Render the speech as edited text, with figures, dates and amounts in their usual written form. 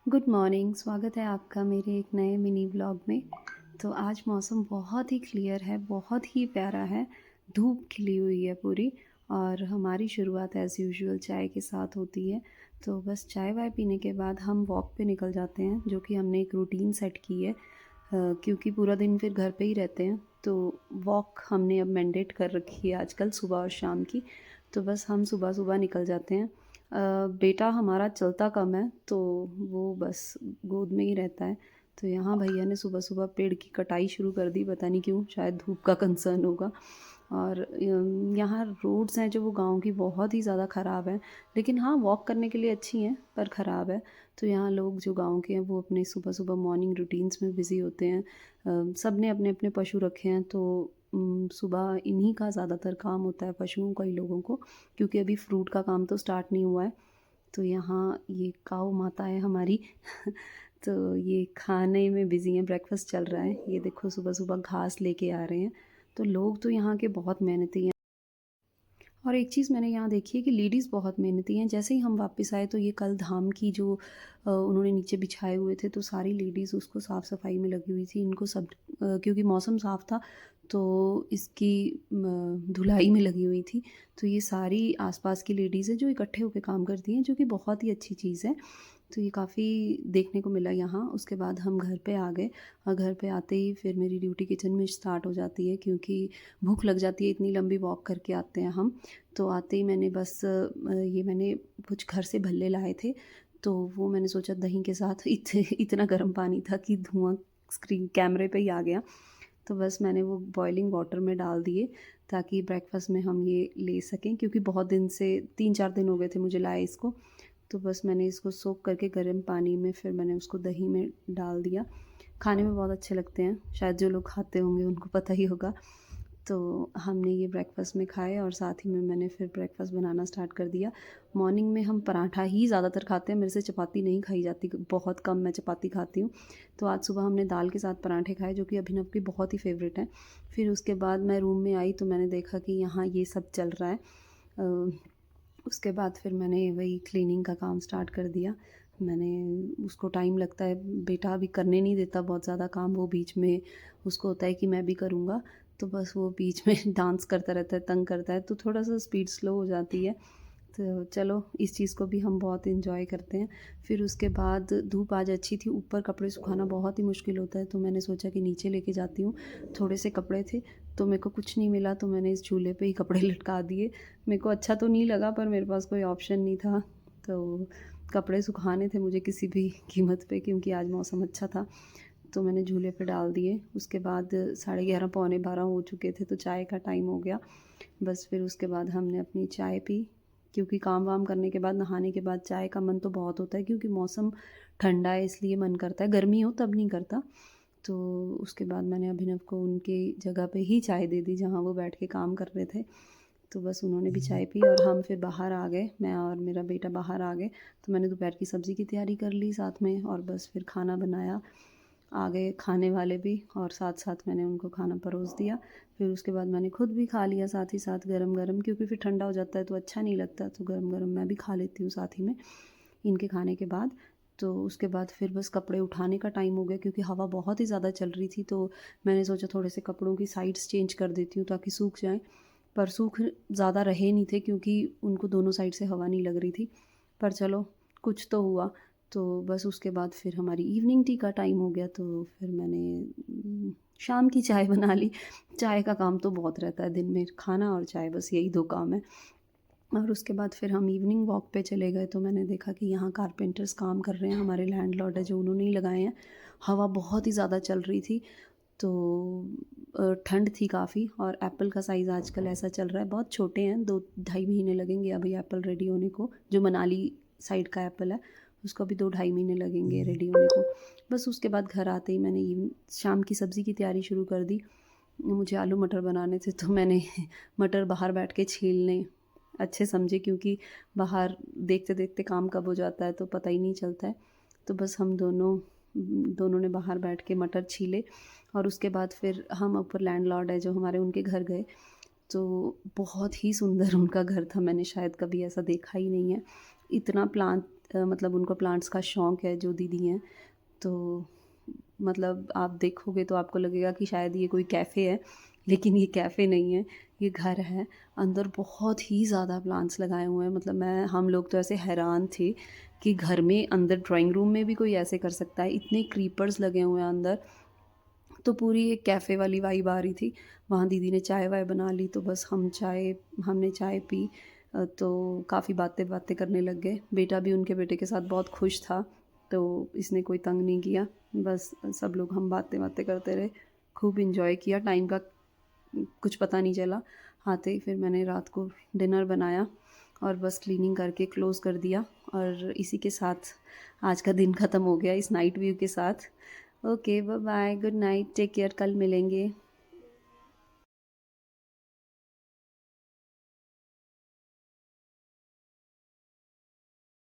Good morning, स्वागत है आपका मेरे एक नए मिनी व्लॉग में। तो आज मौसम बहुत ही क्लियर है, बहुत ही प्यारा है, धूप खिली हुई है पूरी और हमारी शुरुआत एज़ यूजुअल चाय के साथ होती है। तो बस चाय-वाय पीने के बाद हम वॉक पे निकल जाते हैं, जो कि हमने एक रूटीन सेट की है क्योंकि पूरा दिन फिर घर पे ही रहते हैं, तो वॉक हमने अब मैंडेट कर रखी है आजकल सुबह और शाम की। तो बस हम सुबह-सुबह निकल जाते हैं। बेटा हमारा चलता कम है तो वो बस गोद में ही रहता है। तो यहाँ भैया ने सुबह-सुबह पेड़ की कटाई शुरू कर दी, पता नहीं क्यों, शायद धूप का कंसर्न होगा। और यहाँ रोड्स हैं जो वो गाँव की बहुत ही ज़्यादा ख़राब हैं, लेकिन हाँ वॉक करने के लिए अच्छी हैं पर ख़राब है। तो यहाँ लोग जो गाँव के हैं वो अपने सुबह-सुबह मॉर्निंग रूटीन्स में बिज़ी होते हैं। सब ने अपने-अपने पशु रखे हैं तो सुबह इन्हीं का ज़्यादातर काम होता है पशुओं का ही लोगों को, क्योंकि अभी फ्रूट का काम तो स्टार्ट नहीं हुआ है। तो यहाँ ये काऊ माता है हमारी तो ये खाने में बिज़ी हैं, ब्रेकफ़ास्ट चल रहा है। ये देखो सुबह-सुबह घास लेके आ रहे हैं। तो लोग तो यहाँ के बहुत मेहनती हैं। और एक चीज़ मैंने यहाँ देखी है कि लेडीज़ बहुत मेहनती हैं। जैसे ही हम वापस आए तो ये कल धाम की जो उन्होंने नीचे बिछाए हुए थे तो सारी लेडीज़ उसको साफ़-सफ़ाई में लगी हुई थी। इनको सब क्योंकि मौसम साफ़ था तो इसकी धुलाई में लगी हुई थी। तो ये सारी आस-पास की लेडीज़ हैं जो इकट्ठे होके काम करती हैं, जो कि बहुत ही अच्छी चीज़ है। तो ये काफ़ी देखने को मिला यहाँ। उसके बाद हम घर पे आ गए और घर पे आते ही फिर मेरी ड्यूटी किचन में स्टार्ट हो जाती है क्योंकि भूख लग जाती है, इतनी लंबी वॉक करके आते हैं हम। तो आते ही मैंने बस ये मैंने कुछ घर से भल्ले लाए थे, तो वो मैंने सोचा दही के साथ इतना गर्म पानी था कि धुआँ स्क्रीन कैमरे पे ही आ गया। तो बस मैंने वो बॉइलिंग वाटर में डाल दिए ताकि ब्रेकफ़ास्ट में हम ये ले सकें क्योंकि बहुत दिन से 3-4 दिन हो गए थे मुझे लाए इसको। तो बस मैंने इसको सोक करके गर्म पानी में फिर मैंने उसको दही में डाल दिया। खाने में बहुत अच्छे लगते हैं, शायद जो लोग खाते होंगे उनको पता ही होगा। तो हमने ये ब्रेकफ़ास्ट में खाए और साथ ही में मैंने फिर ब्रेकफ़ास्ट बनाना स्टार्ट कर दिया। मॉर्निंग में हम पराठा ही ज़्यादातर खाते हैं, मेरे से चपाती नहीं खाई जाती, बहुत कम मैं चपाती खाती हूँ। तो आज सुबह हमने दाल के साथ पराठे खाए जो कि अभिनव की बहुत ही फ़ेवरेट हैं। फिर उसके बाद मैं रूम में आई तो मैंने देखा कि यहाँ ये सब चल रहा है। उसके बाद फिर मैंने वही क्लीनिंग का काम स्टार्ट कर दिया। मैंने उसको टाइम लगता है, बेटा अभी करने नहीं देता बहुत ज़्यादा काम, वो बीच में उसको होता है कि मैं भी करूँगा, तो बस वो बीच में डांस करता रहता है, तंग करता है, तो थोड़ा-सा स्पीड स्लो हो जाती है। तो चलो इस चीज़ को भी हम बहुत एन्जॉय करते हैं। फिर उसके बाद धूप आज अच्छी थी, ऊपर कपड़े सुखाना बहुत ही मुश्किल होता है, तो मैंने सोचा कि नीचे लेके जाती हूँ। थोड़े से कपड़े थे, तो मेरे को कुछ नहीं मिला, तो मैंने इस झूले पे ही कपड़े लटका दिए। मेरे को अच्छा तो नहीं लगा पर मेरे पास कोई ऑप्शन नहीं था, तो कपड़े सुखाने थे मुझे किसी भी कीमत पे क्योंकि आज मौसम अच्छा था, तो मैंने झूले पे डाल दिए। उसके बाद 11:30 पौने 12 हो चुके थे, तो चाय का टाइम हो गया। बस फिर उसके बाद हमने अपनी चाय पी, क्योंकि काम-वाम करने के बाद, नहाने के बाद चाय का मन तो बहुत होता है क्योंकि मौसम ठंडा है इसलिए मन करता है, गर्मी हो तब नहीं करता। तो उसके बाद मैंने अभिनव को उनकी जगह पे ही चाय दे दी जहाँ वो बैठ के काम कर रहे थे। तो बस उन्होंने भी चाय पी और हम फिर बाहर आ गए, मैं और मेरा बेटा बाहर आ गए। तो मैंने दोपहर की सब्ज़ी की तैयारी कर ली साथ में और बस फिर खाना बनाया। आ गए खाने वाले भी और साथ-साथ मैंने उनको खाना परोस दिया। फिर उसके बाद मैंने खुद भी खा लिया साथ ही साथ गरम-गरम, क्योंकि फिर ठंडा हो जाता है तो अच्छा नहीं लगता, तो गरम-गरम मैं भी खा लेती हूँ साथ ही में, इनके खाने के बाद। तो उसके बाद फिर बस कपड़े उठाने का टाइम हो गया क्योंकि हवा बहुत ही ज़्यादा चल रही थी, तो मैंने सोचा थोड़े से कपड़ों की साइड्स चेंज कर देती हूँ ताकि सूख जाएँ। पर सूख ज़्यादा रहे नहीं थे क्योंकि उनको दोनों साइड से हवा नहीं लग रही थी। पर चलो कुछ तो हुआ। तो बस उसके बाद फिर हमारी इवनिंग टी का टाइम हो गया, तो फिर मैंने शाम की चाय बना ली। चाय का काम तो बहुत रहता है दिन में, खाना और चाय बस यही 2 काम है। और उसके बाद फिर हम इवनिंग वॉक पे चले गए तो मैंने देखा कि यहाँ कारपेंटर्स काम कर रहे हैं, हमारे लैंडलॉर्ड है जो उन्होंने ही लगाए हैं। हवा बहुत ही ज़्यादा चल रही थी, तो ठंड थी काफ़ी और एप्पल का साइज़ आजकल ऐसा चल रहा है, बहुत छोटे हैं, 2 ढाई महीने लगेंगे अभी एप्पल रेडी होने को। जो मनाली साइड का एप्पल है, उसको अभी 2 ढाई महीने लगेंगे रेडी होने को। बस उसके बाद घर आते ही मैंने शाम की सब्ज़ी की तैयारी शुरू कर दी। मुझे आलू मटर बनाने थे तो मैंने मटर बाहर बैठ के छीलने अच्छे समझे क्योंकि बाहर देखते-देखते काम कब हो जाता है तो पता ही नहीं चलता है। तो बस हम दोनों ने बाहर बैठ के मटर छीले और उसके बाद फिर हम ऊपर लैंडलॉर्ड है जो हमारे, उनके घर गए। तो बहुत ही सुंदर उनका घर था, मैंने शायद कभी ऐसा देखा ही नहीं है। इतना प्लांट मतलब उनको प्लांट्स का शौक़ है जो दीदी हैं। तो मतलब आप देखोगे तो आपको लगेगा कि शायद ये कोई कैफ़े है, लेकिन ये कैफ़े नहीं है, ये घर है। अंदर बहुत ही ज़्यादा प्लांट्स लगाए हुए हैं, मतलब हम लोग तो ऐसे हैरान थे कि घर में अंदर ड्राइंग रूम में भी कोई ऐसे कर सकता है, इतने क्रीपर्स लगे हुए हैं अंदर। तो पूरी एक कैफ़े वाली वाइब आ रही थी। वहाँ दीदी ने चाय-वाय बना ली, तो बस हमने चाय पी। तो काफ़ी बातें-बातें करने लग गए। बेटा भी उनके बेटे के साथ बहुत खुश था, तो इसने कोई तंग नहीं किया। बस सब लोग हम बातें-वातें करते रहे, खूब एन्जॉय किया। टाइम का कुछ पता नहीं चला। आते ही फिर मैंने रात को डिनर बनाया और बस क्लीनिंग करके क्लोज़ कर दिया, और इसी के साथ आज का दिन ख़त्म हो गया इस नाइट व्यू के साथ। Okay, bye bye, good night, take care, कल मिलेंगे।